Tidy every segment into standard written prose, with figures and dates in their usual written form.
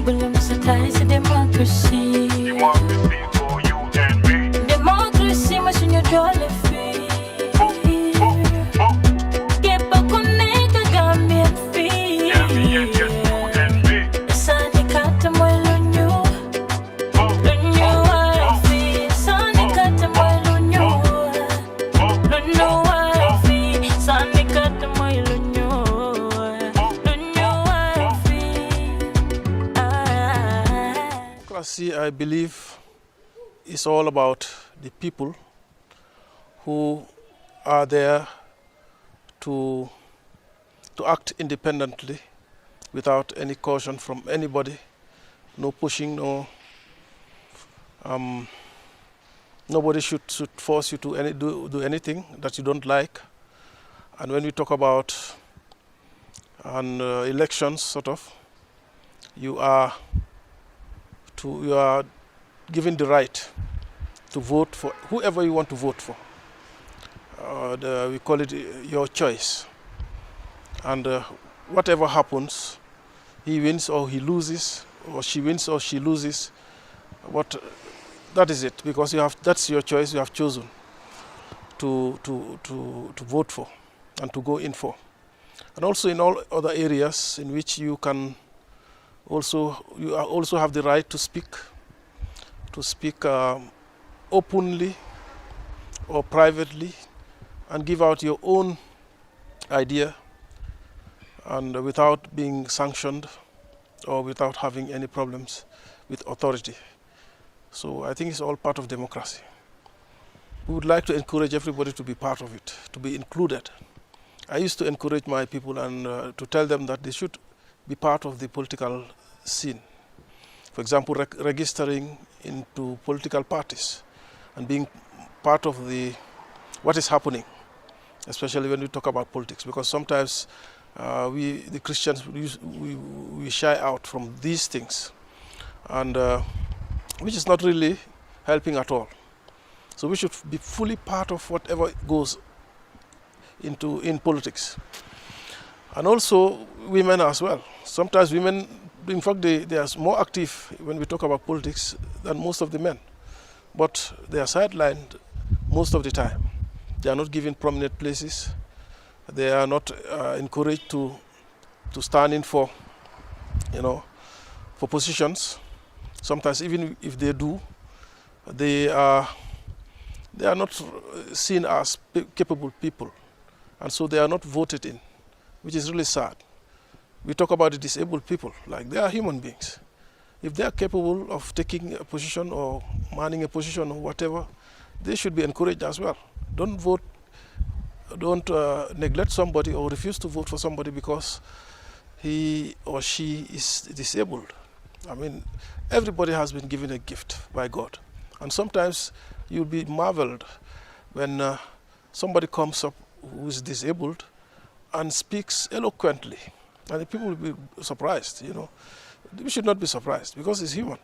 Democratize democracy. Democracy for you and me. Democracy must in your dollar fee. Get back on the Gambian fee. Gambian just you and me. Sunny cut my lunyu. Lunyu wifi. Sunny cut my lunyu. Lunyu wifi. Sunny cut my lunyu. Lunyu wifi. Democracy, I believe, is all about the people who are there to act independently without any caution from anybody, no pushing, nobody should force you to do anything that you don't like. And when we talk about elections, sort of, you are given the right to vote for whoever you want to vote for. We call it your choice. And whatever happens, he wins or he loses, or she wins or she loses, that is it, because that's your choice you have chosen to vote for and to go in for. And also in all other areas in which you also have the right to speak openly or privately and give out your own idea, and without being sanctioned or without having any problems with authority. So I think it's all part of democracy. We would like to encourage everybody to be part of it, to be included. I used to encourage my people and to tell them that they should be part of the political scene. For example, registering into political parties and being part of what is happening, especially when we talk about politics, because sometimes the Christians, we shy out from these things, and which is not really helping at all. So we should be fully part of whatever goes in politics. And also women as well. Sometimes women, in fact, they are more active when we talk about politics than most of the men. But they are sidelined most of the time. They are not given prominent places. They are not encouraged to stand in for positions. Sometimes even if they do, they are not seen as capable people. And so they are not voted in, which is really sad. We talk about the disabled people, like they are human beings. If they are capable of taking a position or manning a position or whatever, they should be encouraged as well. Don't neglect somebody or refuse to vote for somebody because he or she is disabled. I mean, everybody has been given a gift by God. And sometimes you'll be marveled when somebody comes up who is disabled and speaks eloquently. And the people will be surprised, We should not be surprised because he's human.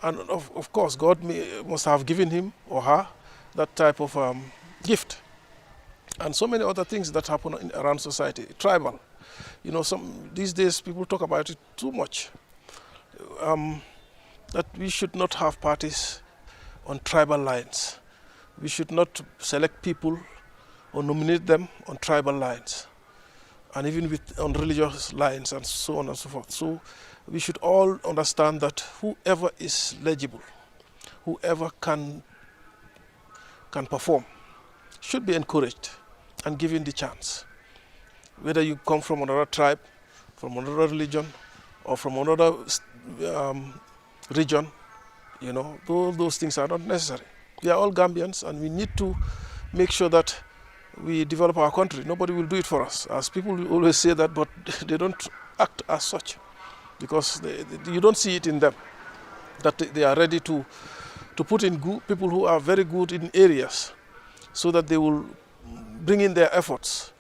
And of course, God must have given him or her that type of gift. And so many other things that happen around society, tribal. These days people talk about it too much. That we should not have parties on tribal lines. We should not select people or nominate them on tribal lines, and even on religious lines and so on and so forth. So we should all understand that whoever is legible, whoever can perform, should be encouraged and given the chance. Whether you come from another tribe, from another religion, or from another region, those things are not necessary. We are all Gambians, and we need to make sure that we develop our country. Nobody will do it for us. As people always say that, but they don't act as such because you don't see it in them, that they are ready to put in people who are very good in areas so that they will bring in their efforts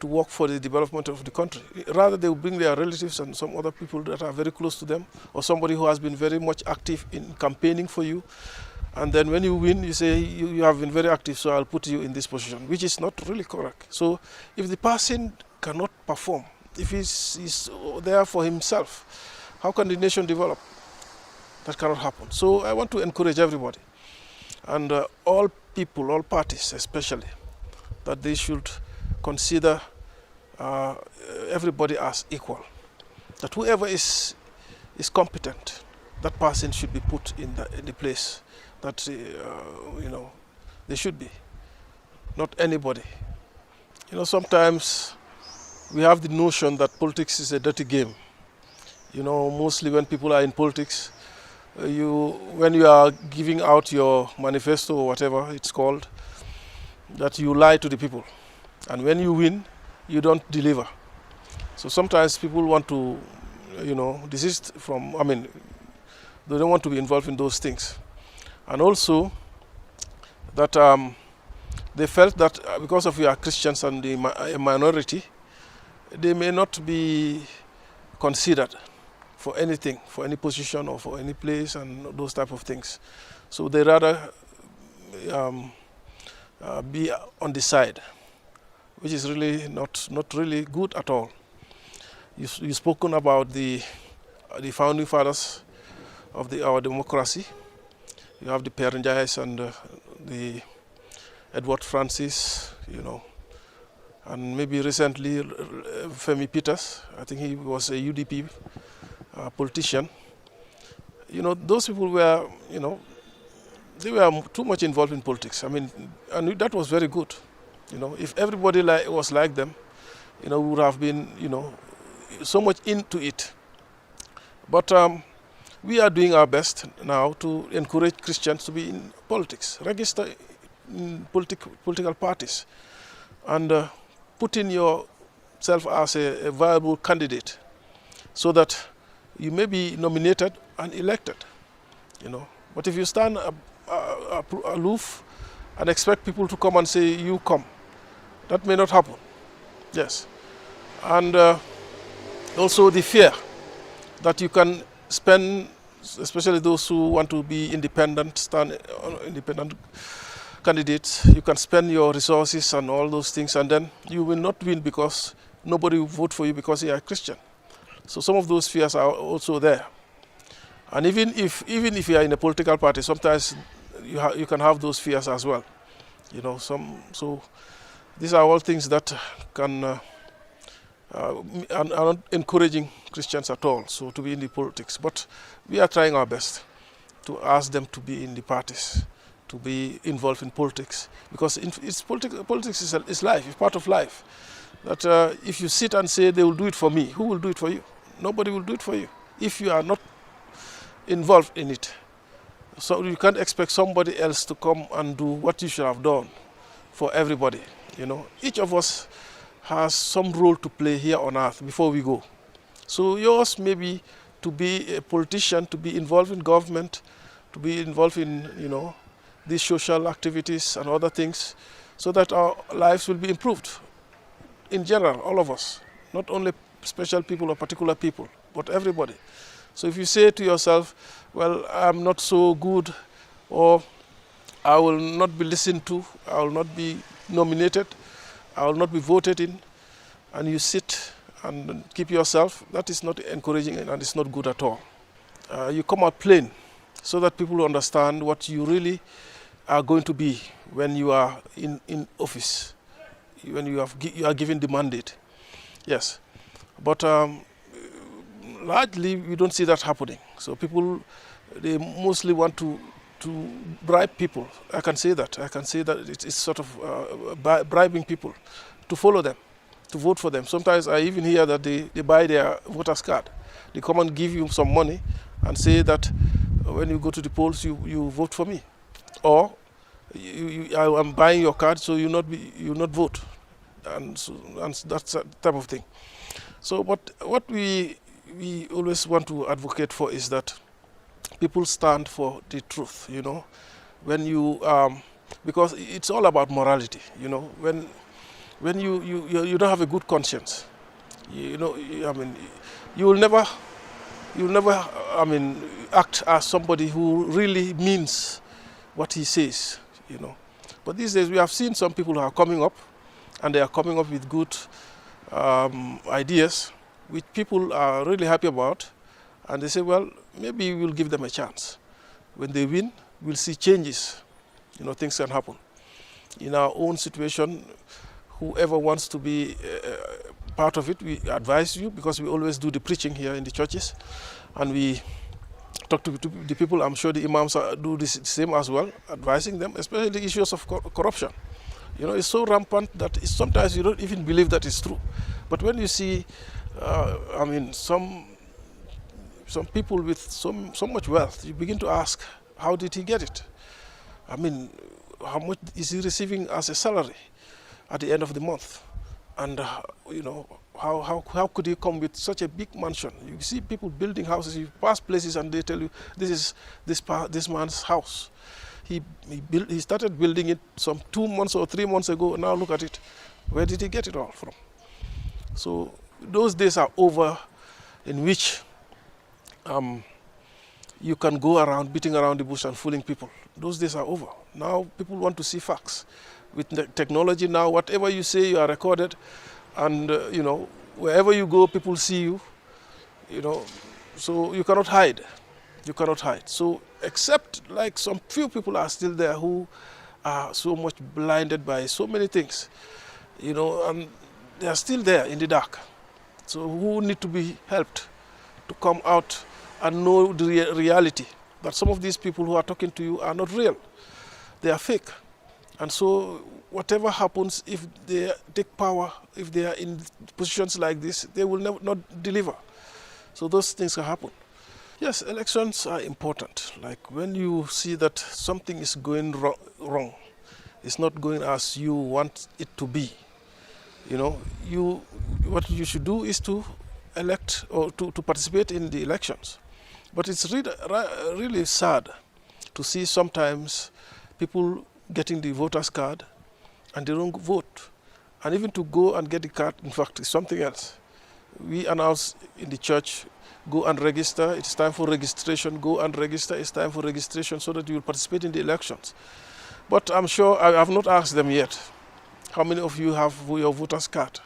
to work for the development of the country. Rather, they will bring their relatives and some other people that are very close to them, or somebody who has been very much active in campaigning for you. And then when you win, you say, you have been very active, so I'll put you in this position, which is not really correct. So if the person cannot perform, if he's there for himself, how can the nation develop? That cannot happen. So I want to encourage everybody, and all people, all parties especially, that they should consider everybody as equal. That whoever is competent, that person should be put in the place that they should be, not anybody. Sometimes we have the notion that politics is a dirty game. Mostly when people are in politics, when you are giving out your manifesto or whatever it's called, that you lie to the people, and when you win, you don't deliver. So sometimes people want to, desist from. They don't want to be involved in those things, and also that they felt that because of we are Christians and a minority, they may not be considered for anything, for any position or for any place and those type of things. So they rather be on the side, which is really not really good at all. You've spoken about the founding fathers of our democracy. You have the Perenjais and the Edward Francis, and maybe recently Femi Peters. I think he was a UDP politician. Those people were, they were too much involved in politics. And that was very good. If everybody was like them, we would have been, so much into it. But we are doing our best now to encourage Christians to be in politics, register in political parties, and put in yourself as a viable candidate, so that you may be nominated and elected. But if you stand aloof and expect people to come and say, you come, that may not happen. Yes. And also the fear that you can spend, especially those who want to be independent, stand independent candidates, you can spend your resources and all those things, and then you will not win because nobody will vote for you because you are a Christian. So some of those fears are also there. And even if you are in a political party, sometimes you can have those fears as well. So these are all things that are not encouraging Christians at all, so to be in the politics. But we are trying our best to ask them to be in the parties, to be involved in politics, because politics is life, it's part of life. That if you sit and say they will do it for me, who will do it for you? Nobody will do it for you if you are not involved in it. So you can't expect somebody else to come and do what you should have done for everybody. Each of us has some role to play here on earth before we go. So yours may be to be a politician, to be involved in government, to be involved in these social activities and other things, so that our lives will be improved. In general, all of us, not only special people or particular people, but everybody. So if you say to yourself, well, I'm not so good, or I will not be listened to, I will not be nominated, I will not be voted in, and you sit and keep yourself, that is not encouraging and it's not good at all. You come out plain so that people understand what you really are going to be when you are in office, when you are given the mandate. Yes, but largely we don't see that happening. So people, they mostly want to bribe people. I can say that it's sort of bribing people to follow them, to vote for them. Sometimes I even hear that they buy their voter's card. They come and give you some money and say that when you go to the polls, you vote for me, or I'm buying your card so you not vote, and that type of thing. So, but what we always want to advocate for is that people stand for the truth. When you because it's all about morality. When you don't have a good conscience, you will never act as somebody who really means what he says. But these days we have seen some people who are coming up, and they are coming up with good ideas which people are really happy about, and they say, well, maybe we'll give them a chance. When they win, we'll see changes. Things can happen. In our own situation, whoever wants to be part of it, we advise you, because we always do the preaching here in the churches, and we talk to the people. I'm sure the imams do the same as well, advising them, especially the issues of corruption. It's so rampant that sometimes you don't even believe that it's true. But when you see, some people with so much wealth, you begin to ask, how did he get it? How much is he receiving as a salary at the end of the month? And how could he come with such a big mansion? You see people building houses. You pass places and they tell you, this is this man's house. He started building it some 2 months or 3 months ago. Now look at it. Where did he get it all from? So those days are over, in which you can go around beating around the bush and fooling people. Those days are over. Now people want to see facts. With the technology now, whatever you say, you are recorded, and wherever you go, people see you. So you cannot hide. You cannot hide. So except like some few people are still there who are so much blinded by so many things, and they are still there in the dark. So who need to be helped to come out and know the reality, that some of these people who are talking to you are not real. They are fake. And so whatever happens, if they take power, if they are in positions like this, they will not deliver. So those things can happen. Yes, elections are important. Like when you see that something is going wrong, it's not going as you want it to be. What you should do is to elect or to participate in the elections. But it's really sad to see sometimes people getting the voter's card and they don't vote. And even to go and get the card, in fact, is something else. We announce in the church, go and register, it's time for registration, go and register, it's time for registration, so that you will participate in the elections. But I'm sure, I have not asked them yet, how many of you have your voter's card?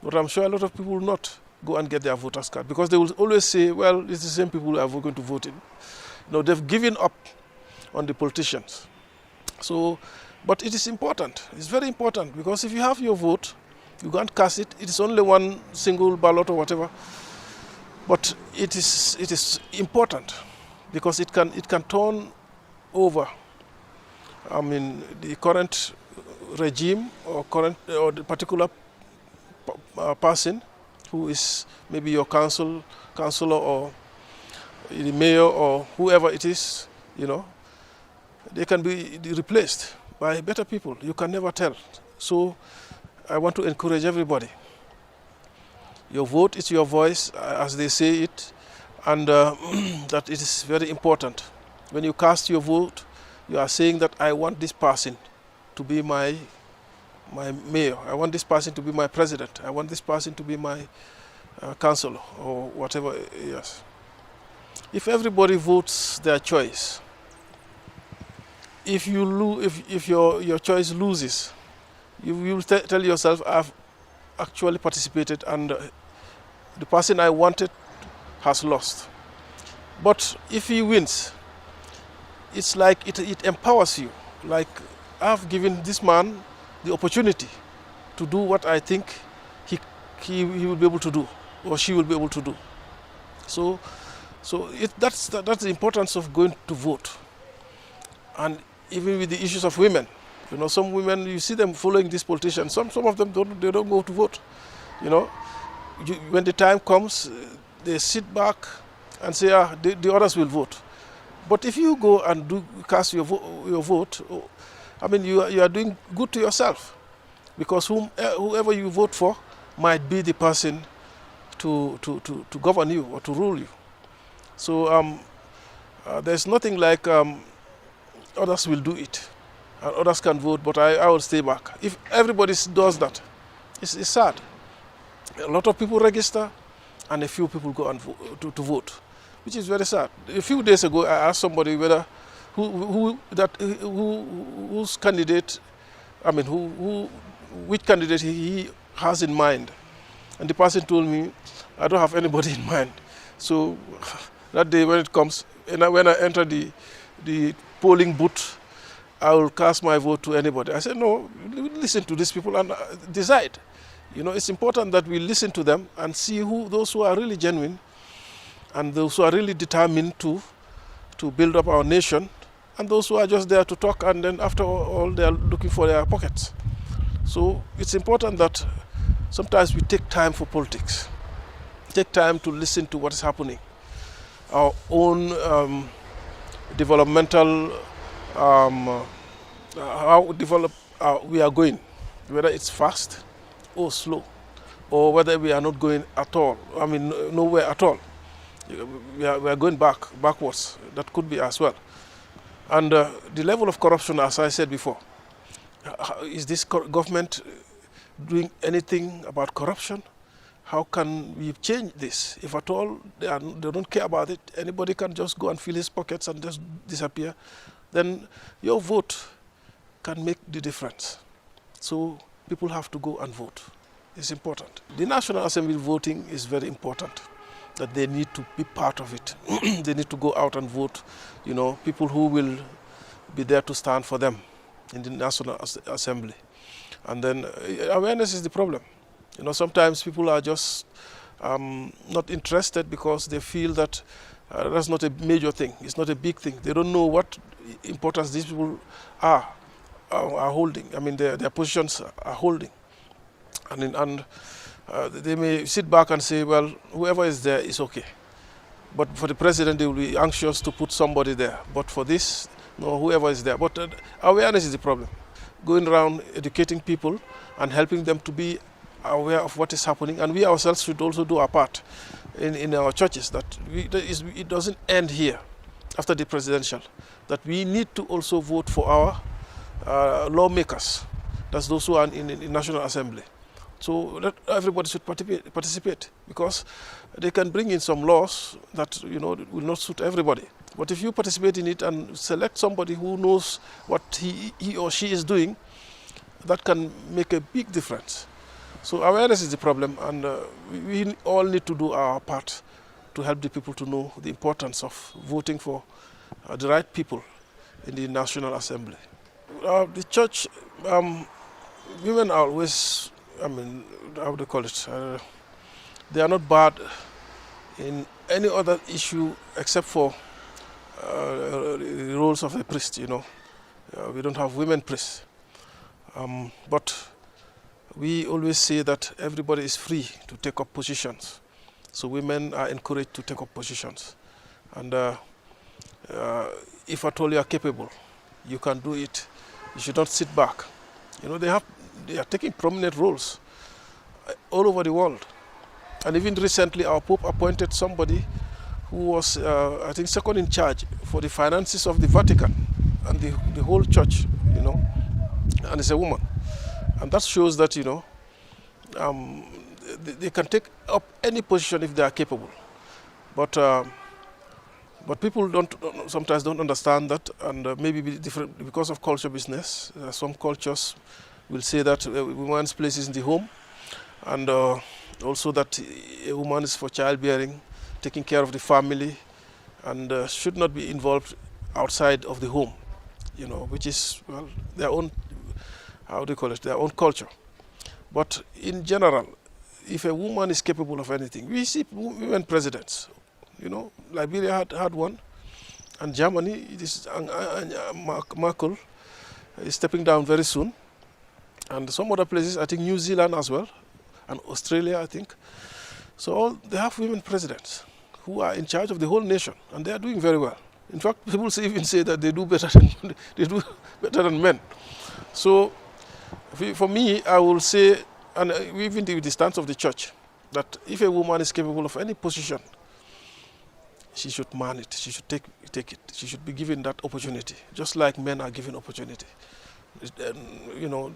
But I'm sure a lot of people will not go and get their voter's card, because they will always say, well, it's the same people who are going to vote in. They've given up on the politicians. So, but it is important. It's very important, because if you have your vote, you can't cast it. It is only one single ballot or whatever. But it is important, because it can turn over. The current regime or the particular person who is maybe your councillor or the mayor or whoever it is, they can be replaced by better people. You can never tell. So I want to encourage everybody. Your vote is your voice, as they say it, and that it is very important. When you cast your vote, you are saying that I want this person to be my mayor. I want this person to be my president. I want this person to be my councillor or whatever. Yes. If everybody votes their choice, if your choice loses, you will tell yourself, I've actually participated and the person I wanted has lost. But if he wins, it's like it empowers you. Like, I've given this man the opportunity to do what I think he will be able to do, or she will be able to do. So that's the importance of going to vote. And even with the issues of women, some women, you see them following these politicians. Some of them don't go to vote. When the time comes, they sit back and say, the others will vote. But if you go and cast your vote, you are doing good to yourself, because whoever you vote for might be the person to govern you or to rule you. So there's nothing like others will do it, and others can vote, but I will stay back. If everybody does that, it's sad. A lot of people register, and a few people go and to vote, which is very sad. A few days ago, I asked somebody whether whose candidate, which candidate he has in mind, and the person told me, I don't have anybody in mind. So That day when it comes, and when I enter the polling booth, I will cast my vote to anybody. I said, no, listen to these people and decide. You know, it's important that we listen to them and see those who are really genuine and those who are really determined to build up our nation, and those who are just there to talk, and then after all they are looking for their pockets. So it's important that sometimes we take time for politics, take time to listen to what is happening, our own developmental, how we are going, whether it's fast or slow, or whether we are not going at all, I mean nowhere at all. We are going backwards. That could be as well. And the level of corruption, as I said before, is this government doing anything about corruption? How can we change this? If at all they don't care about it, anybody can just go and fill his pockets and just disappear, then your vote can make the difference. So people have to go and vote. It's important. The National Assembly voting is very important, that they need to be part of it. They need to go out and vote, you know, people who will be there to stand for them in the National Assembly. And then awareness is the problem. You know, sometimes people are just not interested because they feel that that's not a major thing. It's not a big thing. They don't know what importance these people are holding. I mean, their positions are holding. And they may sit back and say, well, whoever is there is okay. But for the president, they will be anxious to put somebody there. But for this, no, whoever is there. But awareness is the problem. Going around educating people and helping them to be aware of what is happening. And we ourselves should also do our part in our churches, that it doesn't end here after the presidential, that we need to also vote for our lawmakers. That's those who are in the National Assembly. So that everybody should participate, because they can bring in some laws that, you know, will not suit everybody. But if you participate in it and select somebody who knows what he or she is doing, that can make a big difference. So awareness is the problem, and we all need to do our part to help the people to know the importance of voting for the right people in the National Assembly. The church, women are always, I mean, how do you call it? They are not bad in any other issue except for the roles of a priest, you know. We don't have women priests. But we always say that everybody is free to take up positions. So women are encouraged to take up positions. And if at all you are capable, you can do it. You should not sit back. You know, they are taking prominent roles all over the world. And even recently, our Pope appointed somebody who was, I think, second in charge for the finances of the Vatican and the whole church, you know, and it's a woman. And that shows that, you know, they can take up any position if they are capable. But people sometimes don't understand that, and maybe different because of culture business. Some cultures will say that a woman's place is in the home, and also that a woman is for childbearing, taking care of the family, and should not be involved outside of the home, you know, which is, well, their own, how do you call it, their own culture. But in general, if a woman is capable of anything, we see women presidents. You know, Liberia had one, and Germany, this Merkel is stepping down very soon, and some other places, I think New Zealand as well, and Australia, I think. So they have women presidents who are in charge of the whole nation, and they are doing very well. In fact, people even say that they do better than men. So for me, I will say, and even with the stance of the church, that if a woman is capable of any position, she should man it. She should take it. She should be given that opportunity, just like men are given opportunity. You know,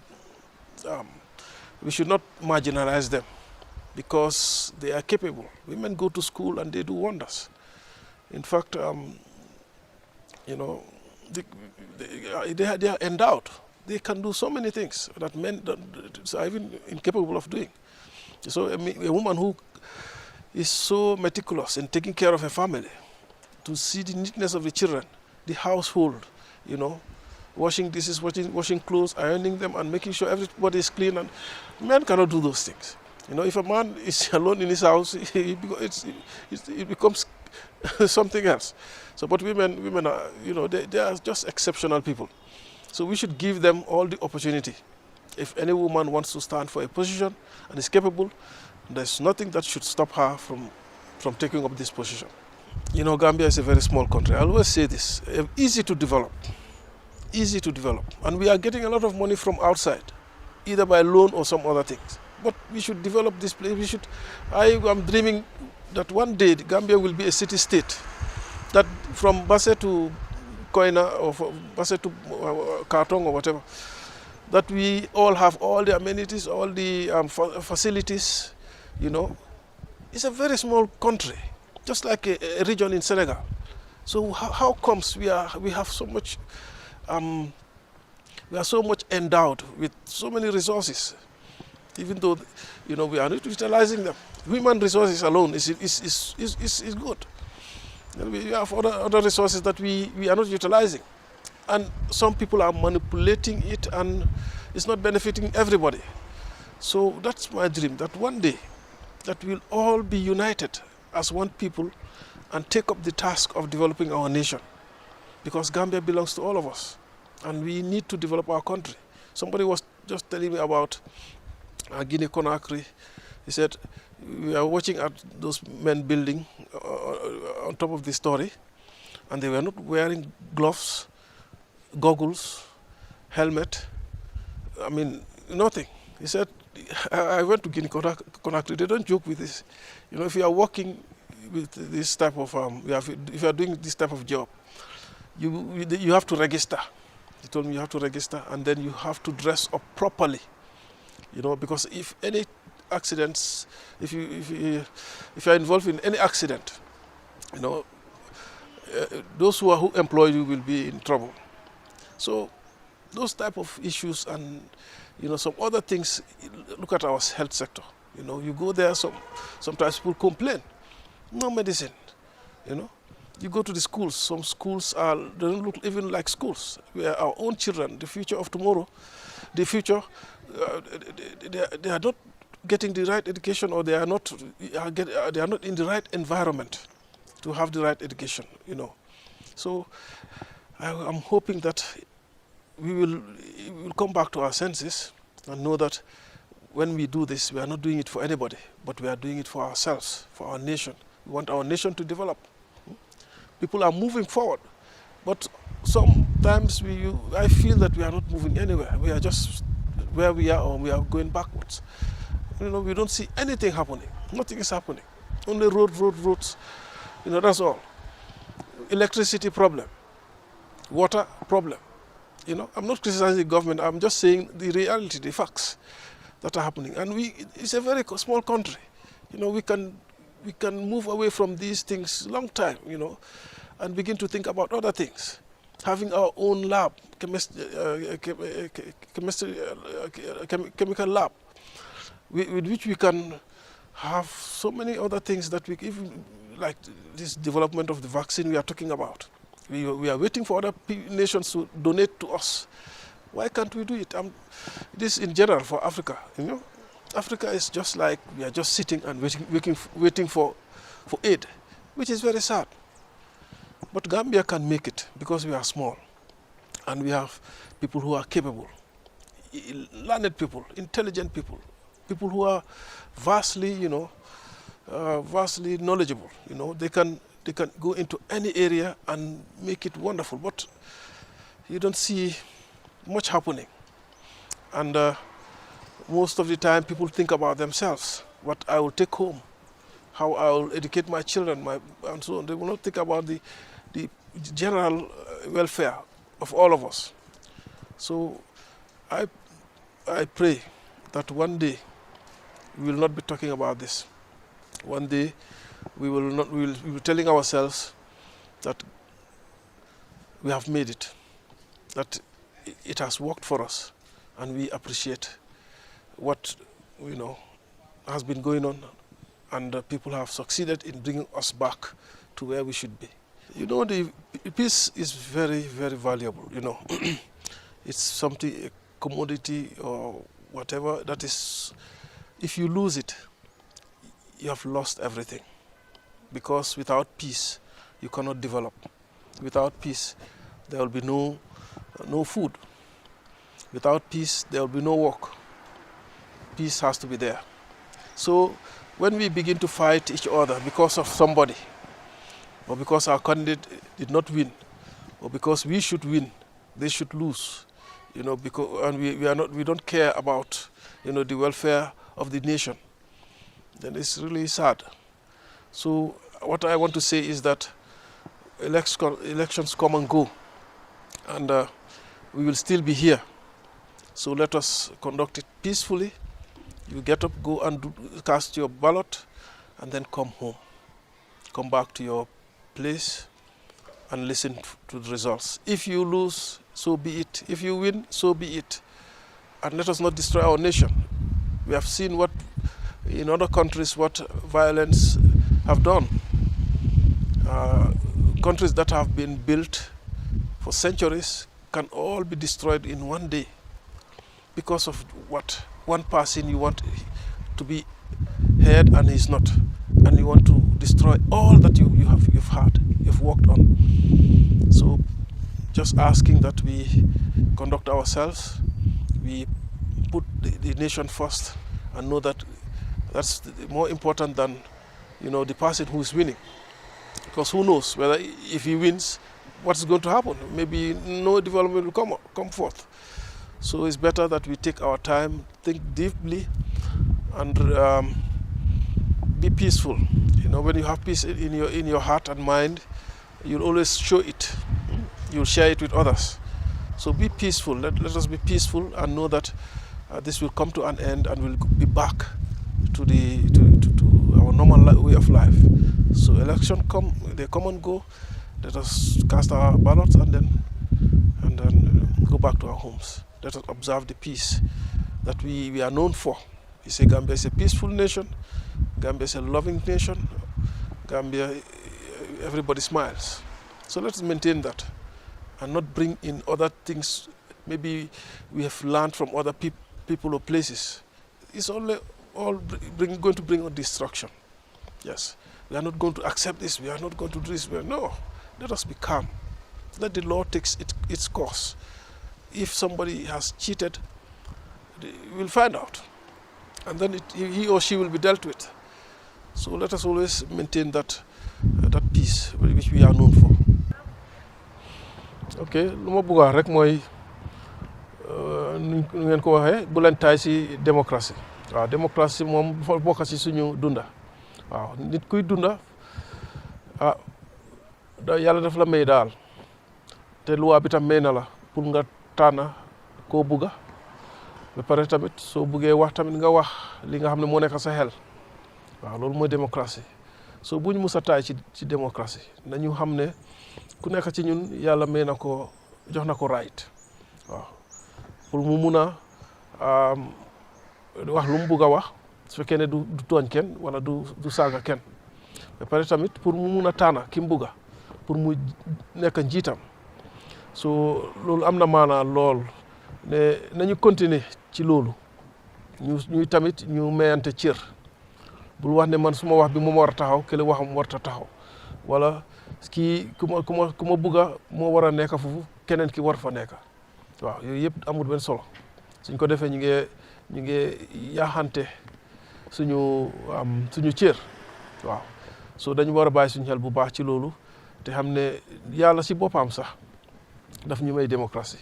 we should not marginalize them because they are capable. Women go to school and they do wonders. In fact, you know, they are endowed. They can do so many things that men are even incapable of doing. So a woman who is so meticulous in taking care of her family, to see the neatness of the children, the household, washing dishes, washing clothes, ironing them, and making sure everybody is clean. And men cannot do those things. If a man is alone in his house, it becomes something else. So, but women are, they are just exceptional people. So we should give them all the opportunity. If any woman wants to stand for a position and is capable, there's nothing that should stop her from taking up this position. Gambia is a very small country. I always say this, easy to develop. And we are getting a lot of money from outside, either by loan or some other things. But we should develop this place. I am dreaming that one day Gambia will be a city-state, that from Basse to Koina or from Basse to Kartong or whatever, that we all have all the amenities, all the facilities, It's a very small country, just like a region in Senegal. So how comes we have so much, we are so much endowed with so many resources, even though we are not utilizing them. Human resources alone is good. We have other resources that we are not utilizing, and some people are manipulating it, and it's not benefiting everybody. So that's my dream, that one day that we'll all be united as one people and take up the task of developing our nation, because Gambia belongs to all of us and we need to develop our country. Somebody was just telling me about Guinea-Conakry. He said, we are watching at those men building on top of the story, and they were not wearing gloves, goggles, helmet, nothing. He said, I went to Guinea-Conakry, they don't joke with this. If you are working with this type of, if you are doing this type of job, you have to register. He told me you have to register, and then you have to dress up properly, because if any accidents, if you are involved in any accident, those who employ you will be in trouble. So those type of issues and some other things. Look at our health sector. You go there, sometimes people complain, no medicine. You go to the schools. Some schools they don't look even like schools. We are our own children, the future of tomorrow. The future, they are not getting the right education, or they are not in the right environment to have the right education. So I'm hoping that we will come back to our senses and know that when we do this, we are not doing it for anybody, but we are doing it for ourselves, for our nation. We want our nation to develop. People are moving forward, but sometimes I feel that we are not moving anywhere. We are just where we are, or we are going backwards. We don't see anything happening. Nothing is happening. Only roads. That's all. Electricity problem, water problem. I'm not criticizing the government. I'm just saying the reality, the facts that are happening. And it's a very small country. We can move away from these things long time, and begin to think about other things. Having our own lab, chemical lab, with which we can have so many other things that we even, like this development of the vaccine we are talking about. We are waiting for other nations to donate to us. Why can't we do it? This in general for Africa. Africa is just like we are just sitting and waiting for aid, which is very sad. But Gambia can make it because we are small, and we have people who are capable, learned people, intelligent people, people who are vastly knowledgeable. They can go into any area and make it wonderful, but you don't see much happening. And most of the time people think about themselves, what I will take home, how I will educate my children, and so on. They will not think about the general welfare of all of us. So I pray that one day we will not be talking about this. One day we will be telling ourselves that we have made it, that it has worked for us, and we appreciate what has been going on, and people have succeeded in bringing us back to where we should be. You know, the peace is very, very valuable, you know. It's something, a commodity or whatever that is, if you lose it, you have lost everything. Because without peace, you cannot develop. Without peace, there will be no food. Without peace, there will be no work. Peace has to be there. So when we begin to fight each other because of somebody, or because our candidate did not win, or because we should win, they should lose, you know, because, and we don't care about, you know, the welfare of the nation, then it's really sad. So what I want to say is that elections come and go, and we will still be here. So let us conduct it peacefully. You get up, go and cast your ballot, and then come home. Come back to your place and listen to the results. If you lose, so be it. If you win, so be it. And let us not destroy our nation. We have seen what in other countries what violence have done. Countries that have been built for centuries can all be destroyed in one day because of what? One person you want to be heard and he's not, and you want to destroy all that you've worked on. So just asking that we conduct ourselves, we put the nation first, and know that that's more important than, you know, the person who is winning. Because who knows whether if he wins, what's going to happen? Maybe no development will come forth. So it's better that we take our time, think deeply, and be peaceful. You know, when you have peace in your heart and mind, you'll always show it. You'll share it with others. So be peaceful. Let us be peaceful and know that this will come to an end, and we'll be back to our normal way of life. So election they come and go. Let us cast our ballots and then go back to our homes. Let us observe the peace that we are known for. You say Gambia is a peaceful nation. Gambia is a loving nation. Gambia, everybody smiles. So let us maintain that and not bring in other things maybe we have learned from other people or places. It's all going to bring on destruction. Yes. We are not going to accept this. We are not going to do this. No. Let us be calm. Let the law take its course. If somebody has cheated, we'll find out. And then he or she will be dealt with. So let us always maintain that peace which we are known for. Okay, lu ma bëgg a wax rek mooy nu ngeen ko waxee bu leen taay si démocratie. waaw démocratie moom dafa bokk si suñu dunda. waaw nit kuy dunda yàlla daf la may daal te loi bi tam may na la pour nga tànn koo bugga ba pare tamit soo buggee wax tamit nga wax li nga xam ne moo nekk sa xel. waaw loolu mooy démocratie. soo buñ mus a taay ci démocratie nañu xam ne ku nekk ci ñun yàlla may na ko jox na ko right. waaw pour mu mun a wax lu mu bugg a wax su fekkee ne du tooñ kenn wala du saaga kenn ba pare tamit pour mu mun a tànn ki mu bugga pour mu nekk njiitam. so loolu am na maanaa lool ne nañu continuer ci loolu ñuy tamit ñu mayante cër bul wax ne man suma wax bi moom war a taxaw kële waxam warta taxaw wala kii ku ma bugga moo war a nekk foofu keneen ki war fa nekk. waaw yooyu yëpp amul benn solo suñ ko defee ñu ngi yaaxante suñu cër. waaw so dañu war a bàyyi suñu xel bu baax ci loolu te xam ne yàlla si boppam sax daf ñu may démocratie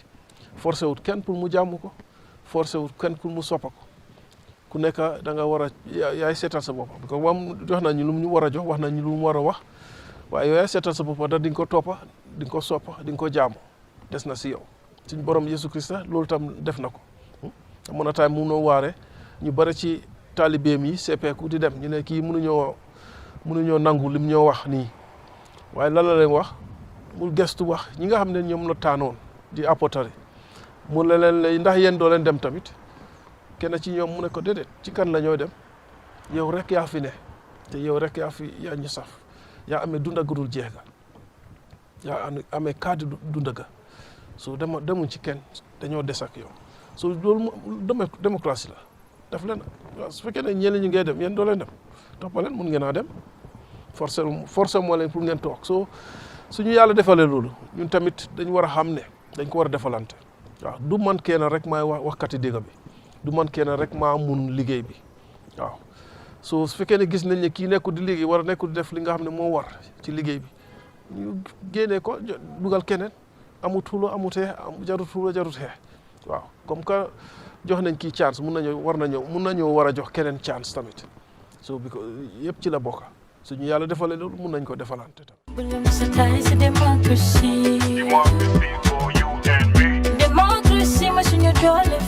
forcé wut kenn pour mu jàmm ko forcé wut kenn pour mu soppa ko ku nekk da nga war a yaay seetal sa boppam parce que moom jox nañu lu mu ñu war a jox wax nañu lu mu war a wax waaye yow yaay seetal sa boppam da di nga ko toppa di nga ko soppa di nga ko jàmm des na si yow. suñ borom Yesu Christa loolu tam def na ko. amoon na taay mu noo waare ñu bari ci taalibeem yi seppeeku di dem ñu ne kii mënuñoo nangu lim ñoo wax nii waaye lan la leen wax mu gestu wax ñi nga xam ne ñoom la taanoon di apotari mu la leen lay ndax yéen doo leen dem tamit kenn ci ñoom mu ne ko déedéet ci kan la ñoo dem yow rek yaa fi ne te yow rek yaa ñu saf yaa amee dunda gudul jeex ga yaa amee cadre dund ga so demuñ ci kenn dañoo des ak yow so loolu démocratie la def leen su fekkee ne ñeneen ñi ngay dem yéen doo leen dem toppaleen mun ngeen a dem forcé moo leen pour ngeen toog so suñu yàlla defalee loolu ñun tamit dañ war a xam ne dañ ko war a defalante waaw du man kenn rek maay waxkati dégg bi du man kenn rek maa mun liggéey bi waaw so su fekkee ne gis nañ ne kii nekkul di liggéey war a nekkul di def li nga xam ne moo war ci liggéey bi ñu génnee ko dugal keneen amut xulo amut xeex jarut xulo jarut xeex waaw comme que jox nañ kii chance mun nañoo war a jox keneen chance tamit so bi ko yëpp ci la bokk suñu yàlla defalee loolu mun nañ ko defalante tam. Democracy Democracy for you and me. Democracy, ma suñu doole